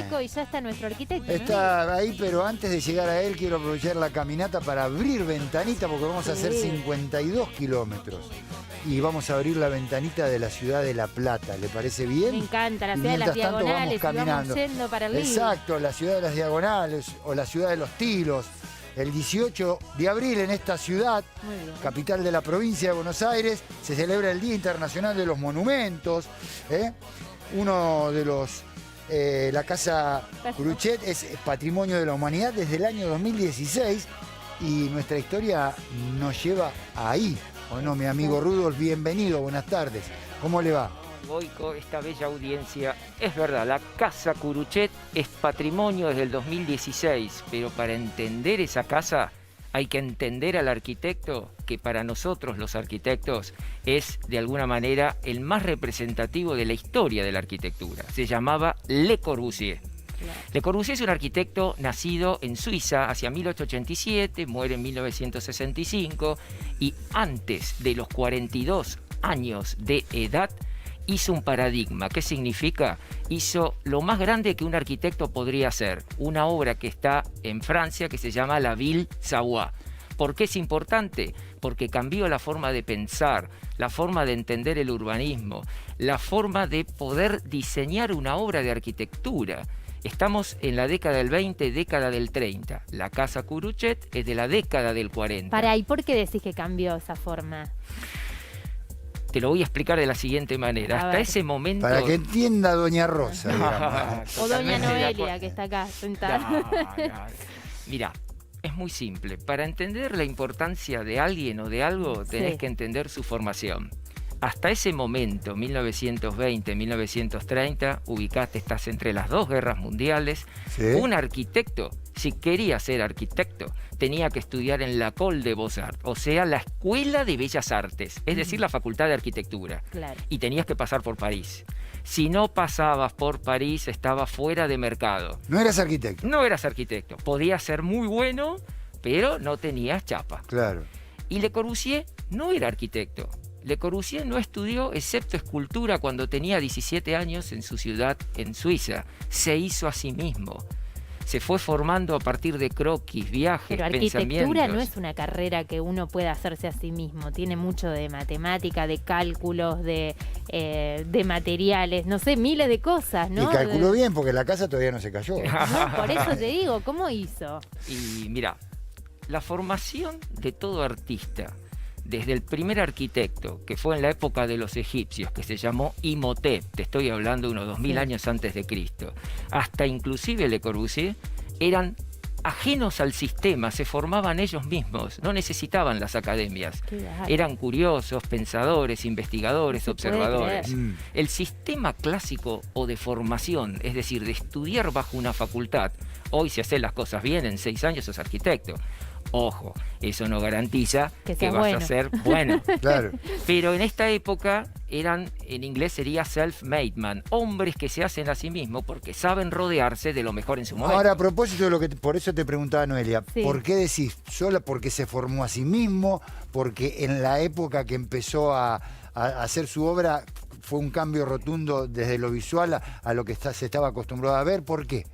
Nico, y ya está nuestro arquitecto, ¿no? Está ahí, pero antes de llegar a él quiero aprovechar la caminata para abrir ventanita porque vamos a hacer 52 kilómetros. Y vamos a abrir la ventanita de la ciudad de La Plata. ¿Le parece bien? Me encanta, la Y ciudad de las mientras tanto, diagonales, vamos caminando. y vamos yendo para el living. Exacto, la ciudad de las diagonales o la ciudad de los tilos. El 18 de abril en esta ciudad, capital de la provincia de Buenos Aires, se celebra el Día Internacional de los Monumentos. Uno de los... la Casa Curuchet es Patrimonio de la Humanidad desde el año 2016 y nuestra historia nos lleva ahí. ¿O no, mi amigo Rudolf? Bienvenido, buenas tardes. ¿Cómo le va? Goico, esta bella audiencia. Es verdad, la Casa Curuchet es patrimonio desde el 2016, pero para entender esa casa hay que entender al arquitecto, que para nosotros los arquitectos es de alguna manera el más representativo de la historia de la arquitectura. Se llamaba Le Corbusier. Le Corbusier es un arquitecto nacido en Suiza hacia 1887, muere en 1965 y antes de los 42 años de edad hizo un paradigma. ¿Qué significa? Hizo lo más grande que un arquitecto podría hacer, una obra que está en Francia que se llama La Ville Savoie. ¿Por qué es importante? Porque cambió la forma de pensar, la forma de entender el urbanismo, la forma de poder diseñar una obra de arquitectura. Estamos en la década del 20, década del 30. La Casa Curuchet es de la década del 40. Pará, ¿y por qué decís que cambió esa forma? Te lo voy a explicar de la siguiente manera. Hasta ese momento... Para que entienda doña Rosa, digamos. O doña Noelia, que está acá sentada. Mira, es muy simple. Para entender la importancia de alguien o de algo, tenés que entender su formación. Hasta ese momento, 1920, 1930, ubicate, estás entre las dos guerras mundiales. Sí. Un arquitecto, si quería ser arquitecto, tenía que estudiar en la École des Beaux-Arts, o sea, la Escuela de Bellas Artes, es decir, la Facultad de Arquitectura. Claro. Y tenías que pasar por París. Si no pasabas por París, estabas fuera de mercado. No eras arquitecto. No eras arquitecto. Podías ser muy bueno, pero no tenías chapa. Claro. Y Le Corbusier no era arquitecto. Le Corbusier no estudió excepto escultura cuando tenía 17 años en su ciudad en Suiza. Se hizo a sí mismo. Se fue formando a partir de croquis, viajes, Pero pensamientos. arquitectura no es una carrera que uno pueda hacerse a sí mismo. Tiene mucho de matemática, de cálculos, de materiales, no sé, miles de cosas, ¿no? Y calculó bien porque la casa todavía no se cayó. No, por eso te digo, ¿cómo hizo? Y mira, la formación de todo artista, desde el primer arquitecto, que fue en la época de los egipcios, que se llamó Imhotep, te estoy hablando de unos 2000 años antes de Cristo, hasta inclusive Le Corbusier, eran ajenos al sistema, se formaban ellos mismos, no necesitaban las academias. Eran curiosos, pensadores, investigadores, observadores. El sistema clásico o de formación, es decir, de estudiar bajo una facultad, hoy si haces las cosas bien, en 6 años sos arquitecto. Ojo, eso no garantiza que vas a ser bueno. Claro. Pero en esta época eran, en inglés sería self-made man, hombres que se hacen a sí mismos porque saben rodearse de lo mejor en su momento. Ahora, a propósito de lo que por eso te preguntaba Noelia, ¿por qué decís sola? Porque se formó a sí mismo, porque en la época que empezó a hacer su obra fue un cambio rotundo desde lo visual a lo que se estaba acostumbrado a ver. ¿Por qué?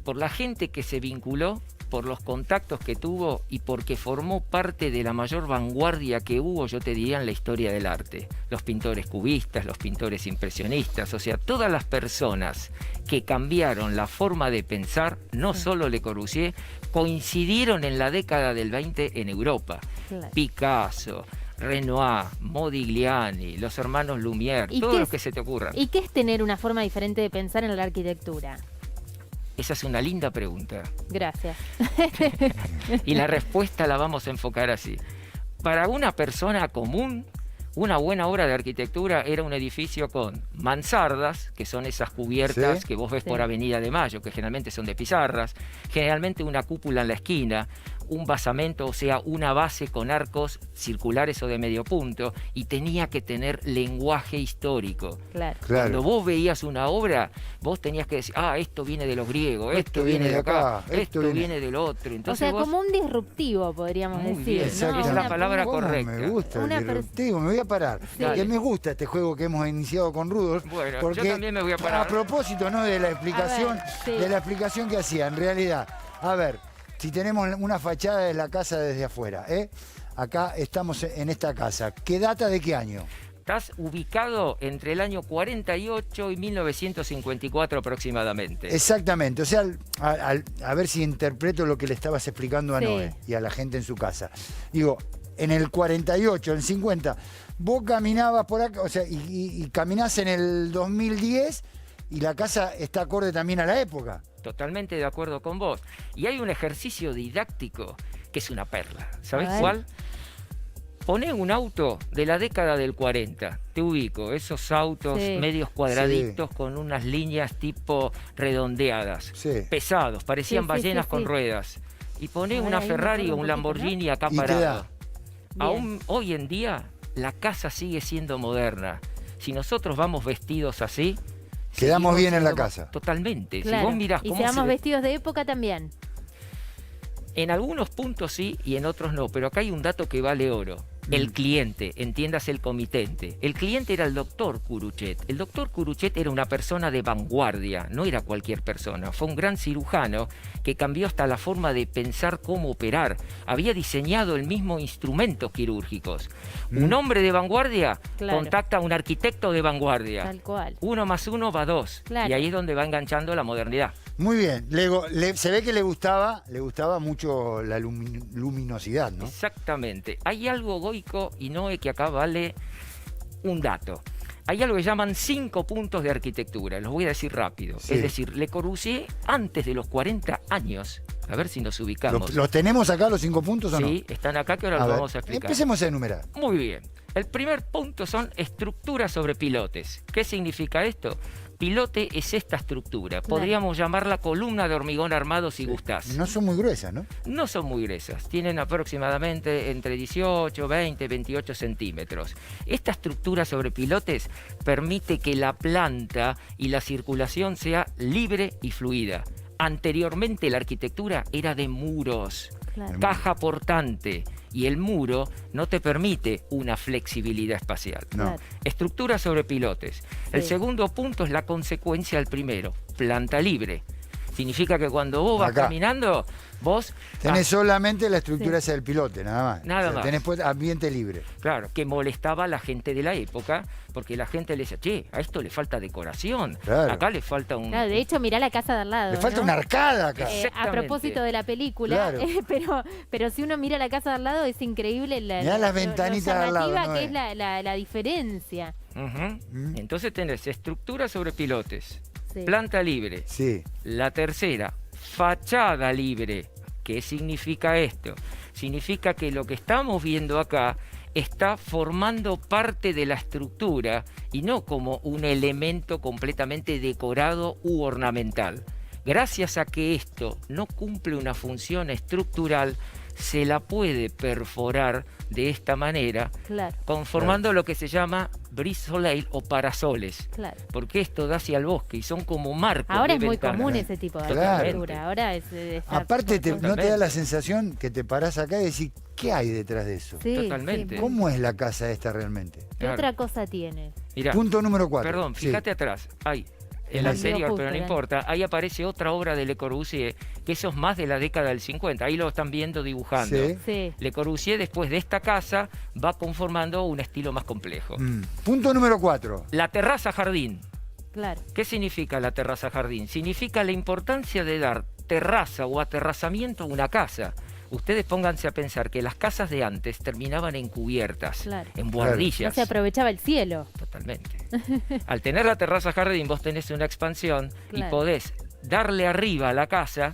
Por la gente que se vinculó, por los contactos que tuvo y porque formó parte de la mayor vanguardia que hubo, yo te diría, en la historia del arte. Los pintores cubistas, los pintores impresionistas, o sea, todas las personas que cambiaron la forma de pensar, no solo Le Corbusier, coincidieron en la década del 20 en Europa. Claro. Picasso, Renoir, Modigliani, los hermanos Lumière, todos los que se te ocurran. ¿Y qué es tener una forma diferente de pensar en la arquitectura? Esa es una linda pregunta. Gracias. Y la respuesta la vamos a enfocar así. Para una persona común, una buena obra de arquitectura era un edificio con mansardas, que son esas cubiertas que vos ves por Avenida de Mayo, que generalmente son de pizarras, generalmente una cúpula en la esquina, un basamento, o sea, una base con arcos circulares o de medio punto, y tenía que tener lenguaje histórico. Claro. Cuando vos veías una obra, vos tenías que decir, esto viene de los griegos, esto viene de acá, esto viene del otro. Entonces, o sea, como un disruptivo, podríamos decir. Bien, esa es la palabra correcta. Me gusta el disruptivo. Me voy a a parar. Sí. Porque me gusta este juego que hemos iniciado con Rudolf. Bueno, porque, yo también me voy a parar. A propósito, ¿no? De la explicación, sí. de la explicación que hacía. En realidad, a ver, si tenemos una fachada de la casa desde afuera, acá estamos en esta casa. ¿Qué data de qué año? Estás ubicado entre el año 48 y 1954 aproximadamente. Exactamente, o sea, a ver si interpreto lo que le estabas explicando a Sí. Noé y a la gente en su casa. Digo, en el 48, en el 50, vos caminabas por acá, o sea, y caminás en el 2010 y la casa está acorde también a la época. Totalmente de acuerdo con vos. Y hay un ejercicio didáctico que es una perla. ¿Sabés A ver. cuál? Poné un auto de la década del 40, te ubico, esos autos Sí. medios cuadraditos con unas líneas tipo redondeadas, Sí. pesados, parecían Sí, sí, ballenas sí, con sí. ruedas. Y poné A ver, una ahí me Ferrari acuerdo o un un poquito, Lamborghini acá Y te parado. da. Aún hoy en día la casa sigue siendo moderna. Si nosotros vamos vestidos así, Quedamos seguimos bien en la siendo- casa. Totalmente. Claro. Si vos mirás y cómo seamos se ve- vestidos de época también. En algunos puntos sí y en otros no, pero acá hay un dato que vale oro. El cliente, entiendas el comitente. El cliente era el doctor Curuchet. El doctor Curuchet era una persona de vanguardia, no era cualquier persona. Fue un gran cirujano que cambió hasta la forma de pensar cómo operar. Había diseñado el mismo instrumentos quirúrgicos. Un hombre de vanguardia Claro. contacta a un arquitecto de vanguardia. Tal cual. 1 más 1 va 2. Claro. Y ahí es donde va enganchando la modernidad. Muy bien, se ve que le gustaba mucho la luminosidad, ¿no? Exactamente. Hay algo, Goico y Noé, que acá vale un dato. Hay algo que llaman 5 puntos de arquitectura. Los voy a decir rápido. Sí. Es decir, Le Corbusier, antes de los 40 años, a ver si nos ubicamos. ¿Los tenemos acá los 5 puntos o no? Sí, están acá que ahora A los ver, vamos a explicar. empecemos a enumerar. Muy bien. El primer punto son estructuras sobre pilotes. ¿Qué significa esto? Pilote es esta estructura. Claro. Podríamos llamarla columna de hormigón armado si gustás. No son muy gruesas, ¿no? No son muy gruesas, tienen aproximadamente entre 18, 20, 28 centímetros. Esta estructura sobre pilotes permite que la planta y la circulación sea libre y fluida. Anteriormente la arquitectura era de muros, Claro. caja portante, y el muro no te permite una flexibilidad espacial. No. Claro. Estructura sobre pilotes. El Sí. segundo punto es la consecuencia del primero, planta libre. Significa que cuando vos vas Acá. caminando, vos... Tenés solamente la estructura esa del pilote, nada más. Nada más. Tenés pues ambiente libre. Claro, que molestaba a la gente de la época, porque la gente le decía, che, a esto le falta decoración, Claro. acá le falta un... Claro, de hecho, mirá la casa de al lado. Le falta ¿no? una arcada acá. A Exactamente. propósito de la película, Claro. pero si uno mira la casa de al lado es increíble Mirá las ventanitas de al lado, llamativa ¿no que es? es la diferencia. Ujú. Mm. Entonces tenés estructura sobre pilotes, Sí. planta libre. Sí. La tercera, fachada libre. ¿Qué significa esto? Significa que lo que estamos viendo acá está formando parte de la estructura y no como un elemento completamente decorado u ornamental. Gracias a que esto no cumple una función estructural, se la puede perforar de esta manera, Claro, conformando lo que se llama brise-soleil o parasoles. claro. Porque esto da hacia el bosque y son como marcos. Ahora de es muy ventana. común ese tipo de Claro. arquitectura. Ahora está Aparte, ¿no te da Totalmente. la sensación que te parás acá y decís, ¿qué hay detrás de eso? Sí, Totalmente. sí. ¿Cómo es la casa esta realmente? ¿Qué Claro. otra cosa tiene? Mirá, Punto número 4. perdón, fíjate atrás. Ahí, en la Cambió anterior, justo, pero no ¿eh? importa. Ahí aparece otra obra de Le Corbusier, que eso es más de la década del 50. Ahí lo están viendo dibujando. Sí. Sí. Le Corbusier, después de esta casa, va conformando un estilo más complejo. Punto número 4. La terraza jardín. Claro. ¿Qué significa la terraza jardín? Significa la importancia de dar terraza o aterrazamiento a una casa. Ustedes pónganse a pensar que las casas de antes terminaban en cubiertas, Claro. en No buhardillas. se aprovechaba el cielo. Totalmente. Al tener la terraza jardín, vos tenés una expansión y Claro. podés darle arriba a la casa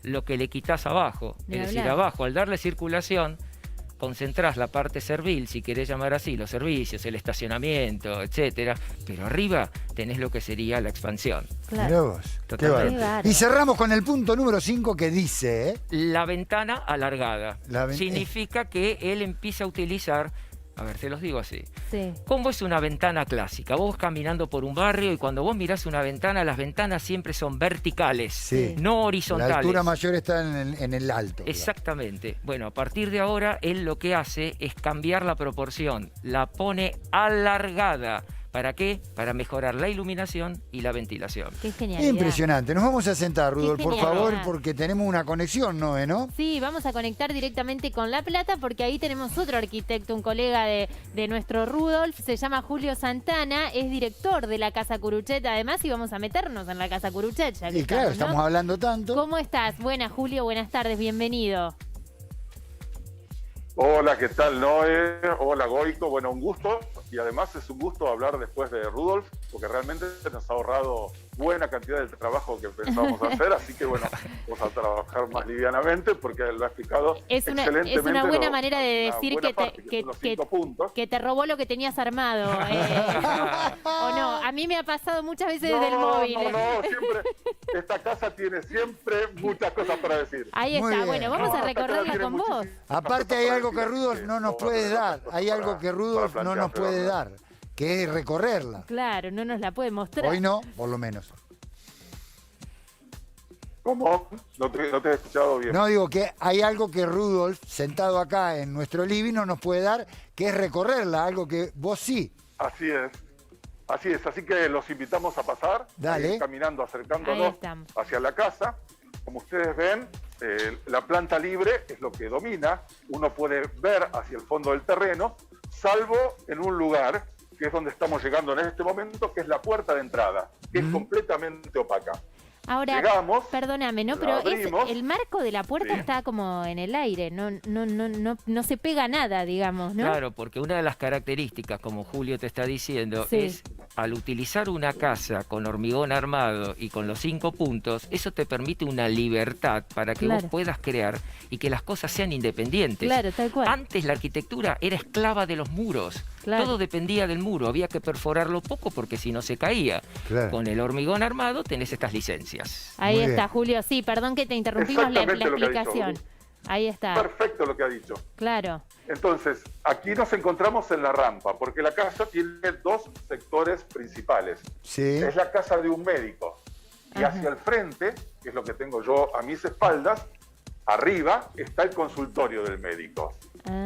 lo que le quitas abajo. Ni Es decir, hablar. abajo, al darle circulación, concentrás la parte servil, si querés llamar así, los servicios, el estacionamiento, etcétera, pero arriba tenés lo que sería la expansión. Mirá Claro. vos. Qué Totalmente. bárbaro. Qué bárbaro. Y cerramos con el punto número 5 que dice, La ventana alargada. La Significa que él empieza a utilizar A ver, te los digo así. Sí. Combo es una ventana clásica. Vos caminando por un barrio y cuando vos mirás una ventana, las ventanas siempre son verticales, Sí. no horizontales. La altura mayor está en el alto. Exactamente. Bueno, a partir de ahora, él lo que hace es cambiar la proporción. La pone alargada. ¿Para qué? Para mejorar la iluminación y la ventilación. Qué genialidad. Impresionante. Nos vamos a sentar, Rudolf, por genialidad. favor, porque tenemos una conexión, ¿no? Sí, vamos a conectar directamente con La Plata porque ahí tenemos otro arquitecto, un colega de nuestro Rudolf, se llama Julio Santana, es director de la Casa Curuchet además y vamos a meternos en la Casa Curuchet. Ya que Y claro, estamos, ¿no? estamos hablando tanto. ¿Cómo estás? Buenas, Julio, buenas tardes, bienvenido. Hola, ¿qué tal, Noé? Hola, Goico. Bueno, un gusto. Y además es un gusto hablar después de Rudolf, porque realmente nos ha ahorrado buena cantidad del trabajo que pensábamos hacer. Así que, bueno, vamos a trabajar más livianamente porque él lo ha explicado excelentemente. Es una buena manera de decir que te robó lo que tenías armado. ¿O no? A mí me ha pasado muchas veces desde el móvil. No, siempre. Esta casa tiene siempre muchas cosas para decir. Ahí Muy está. bien. Bueno, vamos a recorrerla con vos. Aparte hay algo que Rudolf no nos puede dar. Hay algo que Rudolf no nos puede dar, que es recorrerla. Claro, no nos la puede mostrar. Hoy no, por lo menos. ¿Cómo? No te he escuchado bien. No, digo que hay algo que Rudolf, sentado acá en nuestro living, no nos puede dar, que es recorrerla, algo que vos sí. Así es. Así es. Así que los invitamos a pasar, Dale. a ir caminando, Ahí acercándonos estamos. hacia la casa. Como ustedes ven, la planta libre es lo que domina. Uno puede ver hacia el fondo del terreno, salvo en un lugar, que es donde estamos llegando en este momento, que es la puerta de entrada, que es completamente opaca. Ahora, Llegamos, perdóname, ¿no? la Pero abrimos. el marco de la puerta Sí. está como en el aire, no se pega nada, digamos, ¿no? Claro, porque una de las características, como Julio te está diciendo, Sí. es al utilizar una casa con hormigón armado y con los 5 puntos, eso te permite una libertad para que Claro. vos puedas crear y que las cosas sean independientes. Claro, tal cual. Antes la arquitectura era esclava de los muros. Claro. Todo dependía del muro, había que perforarlo poco porque si no se caía. Claro. Con el hormigón armado tenés estas licencias. Ahí Muy está, bien. Julio. Sí, perdón que te interrumpimos la Exactamente lo que ha dicho, explicación. Ahí está, Perfecto lo que ha dicho. claro. Entonces, aquí nos encontramos en la rampa, porque la casa tiene dos sectores principales. Sí. Es la casa de un médico. Y Ajá. hacia el frente, que es lo que tengo yo a mis espaldas, arriba está el consultorio del médico.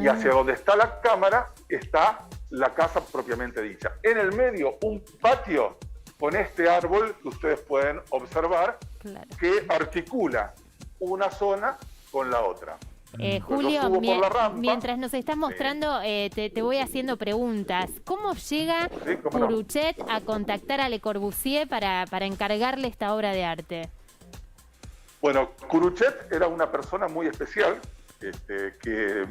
Y Ah. hacia donde está la cámara está la casa propiamente dicha. En el medio, un patio con este árbol que ustedes pueden observar, Claro. que articula una zona con la otra. Julio, subo por la rampa. mientras nos estás mostrando, te voy haciendo preguntas. ¿Cómo llega Sí, cómo no. Curuchet a contactar a Le Corbusier para encargarle esta obra de arte? Bueno, Curuchet era una persona muy especial, que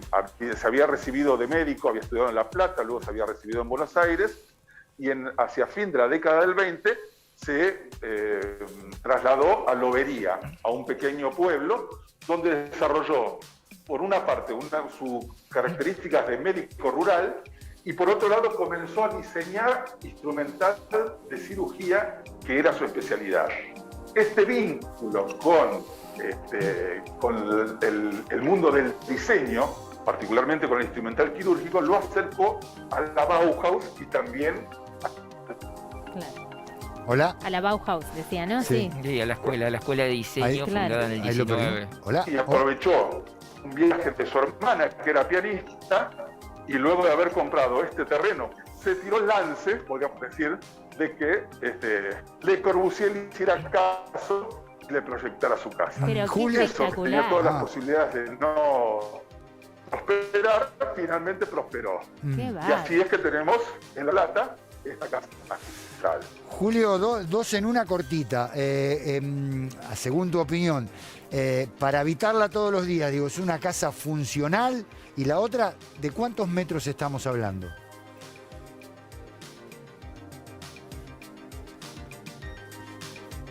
se había recibido de médico, había estudiado en La Plata, luego se había recibido en Buenos Aires, y hacia fin de la década del 20 se trasladó a Lobería, a un pequeño pueblo, donde desarrolló, por una parte, sus características de médico rural, y por otro lado comenzó a diseñar instrumental de cirugía, que era su especialidad. Este vínculo con el mundo del diseño, particularmente con el instrumental quirúrgico, lo acercó a la Bauhaus y también Claro. Hola. A la Bauhaus, decía, ¿no? Sí. Sí, a la escuela de diseño Ahí- fundada en el Ahí lo 19. perdimos. Hola. y aprovechó un viaje de su hermana, que era pianista, y luego de haber comprado este terreno, se tiró el lance, podríamos decir, de que Le Corbusier le hiciera caso y le proyectara su casa. Pero qué Julio, Eso, que tenía espectacular. todas las Ah. posibilidades de no prosperar, finalmente prosperó. Qué Y bárbaro. así es que tenemos en La Plata esta casa magistral. Julio, dos en una cortita. Según tu opinión, para habitarla todos los días, digo, ¿es una casa funcional? Y la otra, ¿de cuántos metros estamos hablando?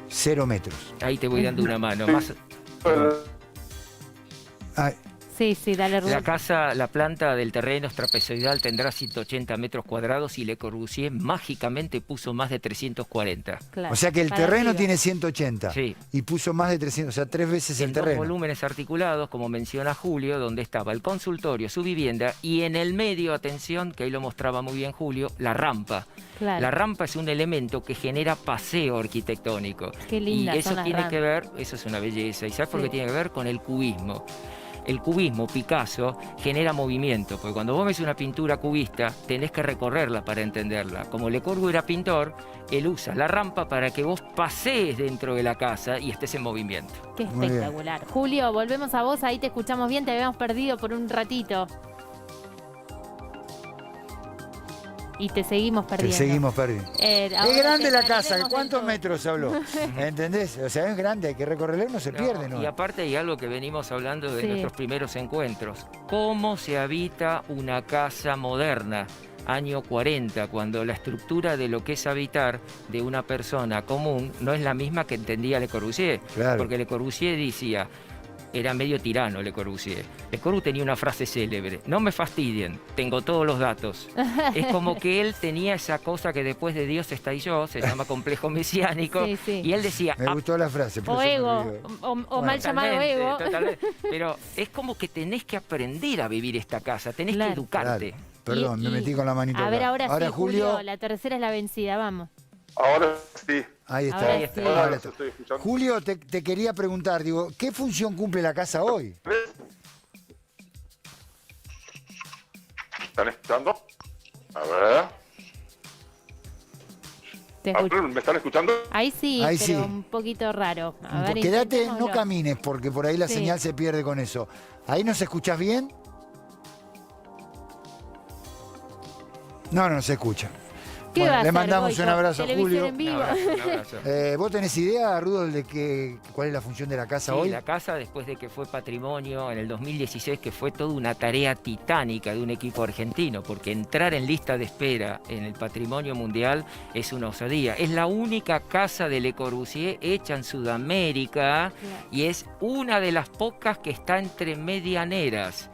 Cero metros. Ahí te voy dando una mano. Sí. Más, Bueno, Ah, Sí, sí, dale, Rudolf. La casa, la planta del terreno es trapezoidal, tendrá 180 metros cuadrados y Le Corbusier mágicamente puso más de 340. Claro, O sea que el para terreno arriba. tiene 180 Sí. y puso más de 300, o sea, 3 veces el En dos terreno. volúmenes articulados, como menciona Julio, donde estaba el consultorio, su vivienda y en el medio, atención, que ahí lo mostraba muy bien Julio, la rampa. Claro. La rampa es un elemento que genera paseo arquitectónico. Qué lindas y eso son las tiene que rampas. ver, eso es una belleza. ¿Y sabes por qué Sí. tiene que ver? Con el cubismo. El cubismo, Picasso, genera movimiento, porque cuando vos ves una pintura cubista, tenés que recorrerla para entenderla. Como Le Corbusier era pintor, él usa la rampa para que vos pasees dentro de la casa y estés en movimiento. Qué Muy bien. espectacular. Julio, volvemos a vos, ahí te escuchamos bien, te habíamos perdido por un ratito. Y te seguimos Te perdiendo. seguimos perdiendo. Ahora Es grande te la casa, estaremos ¿cuántos dentro. metros habló? ¿Entendés? O sea, es grande, hay que recorrerlo, no se pierde, ¿no? Y aparte hay algo que venimos hablando de Sí. nuestros primeros encuentros. ¿Cómo se habita una casa moderna? Año 40, cuando la estructura de lo que es habitar de una persona común no es la misma que entendía Le Corbusier. Claro. Porque Le Corbusier decía, era medio tirano Le Corbusier. Le Corbusier tenía una frase célebre, no me fastidien, tengo todos los datos. Es como que él tenía esa cosa que después de Dios está y yo, se llama complejo mesiánico, Sí, sí. y él decía, Me gustó la frase. por O eso me ego, río. o mal llamado Totalmente, ego. totalmente. Pero es como que tenés que aprender a vivir esta casa, tenés Claro. que educarte. Claro. Perdón, Y- me metí con la manito. A ver, acá. ahora, sí, Julio. Julio, la tercera es la vencida, vamos. Ahora sí. Ahí está. Ahora sí. Ahora Ahora los está. estoy escuchando. Julio, te quería preguntar, digo, ¿qué función cumple la casa hoy? ¿Están escuchando? A ver. Te A escucho. ver, ¿me están escuchando? Ahí sí, Ahí pero sí. un poquito raro. A ver, Quédate, no intentémoslo. camines, porque por ahí la Sí. señal se pierde con eso. ¿Ahí nos escuchás bien? No, no se escucha. ¿Qué Bueno, va a le hacer, mandamos Goico? un abrazo a Televisión Julio. en Un vivo. abrazo, un abrazo. ¿Vos tenés idea, Rudolf, de cuál es la función de la casa Sí, hoy? la casa, después de que fue patrimonio en el 2016, que fue toda una tarea titánica de un equipo argentino, porque entrar en lista de espera en el patrimonio mundial es una osadía. Es la única casa de Le Corbusier hecha en Sudamérica y es una de las pocas que está entre medianeras.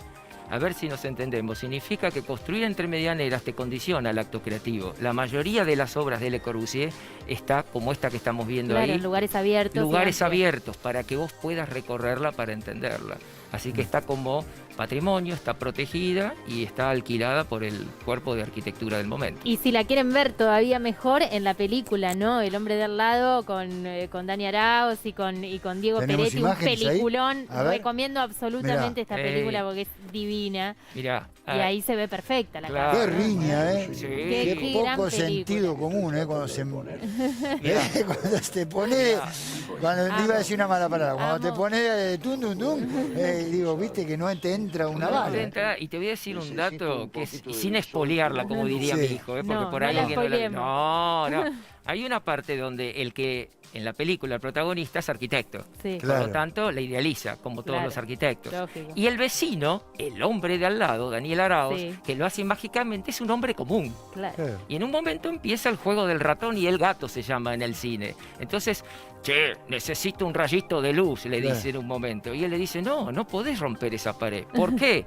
A ver si nos entendemos. Significa que construir entre medianeras te condiciona el acto creativo. La mayoría de las obras de Le Corbusier está como esta que estamos viendo Claro, ahí. en lugares abiertos. Lugares y amplios. abiertos para que vos puedas recorrerla para entenderla. Así que está como patrimonio, está protegida y está alquilada por el cuerpo de arquitectura del momento. Y si la quieren ver todavía mejor, en la película, ¿no? El hombre del lado con Dani Arauz y con Diego ¿Tenemos Peretti, un imágenes ahí? peliculón. A ver. Recomiendo absolutamente Mirá. esta película porque es divina. Mirá, Y ahí se ve perfecta la Claro. casa. Qué riña, ¿eh? Sí. Qué Qué gran poco película. sentido común, ¿eh? Cuando se, cuando te pone, cuando te iba a decir una mala palabra, cuando te Amo. pone tum, tum, tum, digo, viste que no te entra una No, bala. y te voy a decir un dato que es, y sin espoliarla, como diría Sí. mi hijo, porque No, por no ahí la alguien no la... spoileemos. No. Hay una parte donde el que en la película el protagonista es arquitecto. Sí, Claro. Por lo tanto, la idealiza, como todos Claro. los arquitectos. lógico. Y el vecino, el hombre de al lado, Daniel Arauz, Sí. que lo hace mágicamente, es un hombre común. Claro. Claro. Y en un momento empieza el juego del ratón y el gato, se llama en el cine. Entonces, che, necesito un rayito de luz, le Claro. dice en un momento. Y él le dice, no, no podés romper esa pared. ¿Por qué?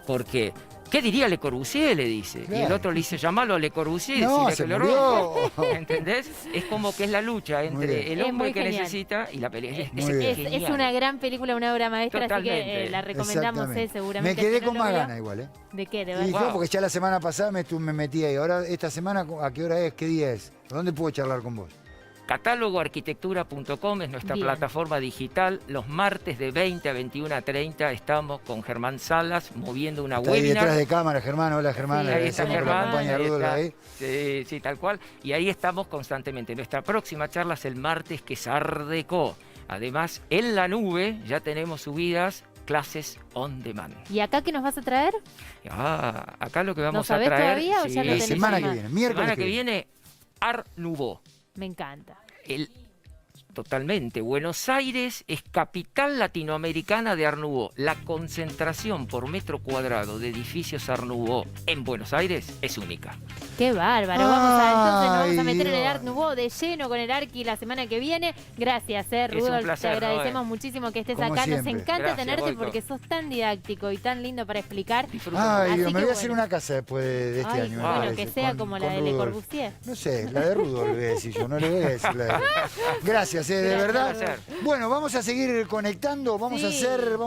Porque, ¿qué diría Le Corbusier? Le dice. Y el Claro. otro le dice, llamalo a Le Corbusier y No, decirle se que lo murió. rompa. ¿Entendés? Es como que es la lucha Muy entre bien. el Es hombre muy que genial. necesita y la pelea. Muy bien. Es genial. una gran película, una obra maestra, así que Totalmente. la recomendamos Exactamente. seguramente. Me quedé el que no con lo más vio. ganas igual, ¿eh? ¿De qué? De Y verdad. yo, porque ya la semana pasada me metí ahí. Ahora, esta semana, ¿a qué hora es? ¿Qué día es? ¿Dónde puedo charlar con vos? Catálogoarquitectura.com es nuestra Bien. plataforma digital. Los martes de 20 a 21:30 estamos con Germán Salas moviendo una Está ahí webinar. detrás de cámara, Germán. Hola, Germán. Sí, Ahí está Agradecemos que lo Germán, acompaña ahí Rudolf está. ahí. Sí, sí, tal cual. Y ahí estamos constantemente. Nuestra próxima charla es el martes, que es Art Deco. Además, en la nube ya tenemos subidas clases on demand. ¿Y acá qué nos vas a traer? Acá lo que vamos a sabés traer... todavía o ya lo La tenés semana que armado? viene, miércoles Semana que viene, Art Nouveau. Me encanta. Totalmente. Buenos Aires es capital latinoamericana de Art Nouveau. La concentración por metro cuadrado de edificios Art Nouveau en Buenos Aires es única. Qué bárbaro. Entonces nos vamos a meter en el Dios. Art Nouveau de lleno con el Arqui la semana que viene. Gracias, un Rudolf. placer, te agradecemos Noé. muchísimo que estés Como acá. siempre. Nos encanta Gracias, tenerte Goico. porque sos tan didáctico y tan lindo para explicar. Disfruta. Ay, Así Dios, me que voy a hacer bueno. una casa después de este Ay, año. me bueno, parece, que sea con- como con la de Le Rudolf. Corbusier. No sé, la de Rudolf voy a decir yo, no le voy a decir la de... Gracias, de Gracias, verdad. Rudolf. Bueno, vamos a seguir conectando, vamos a Sí. hacer... Vamos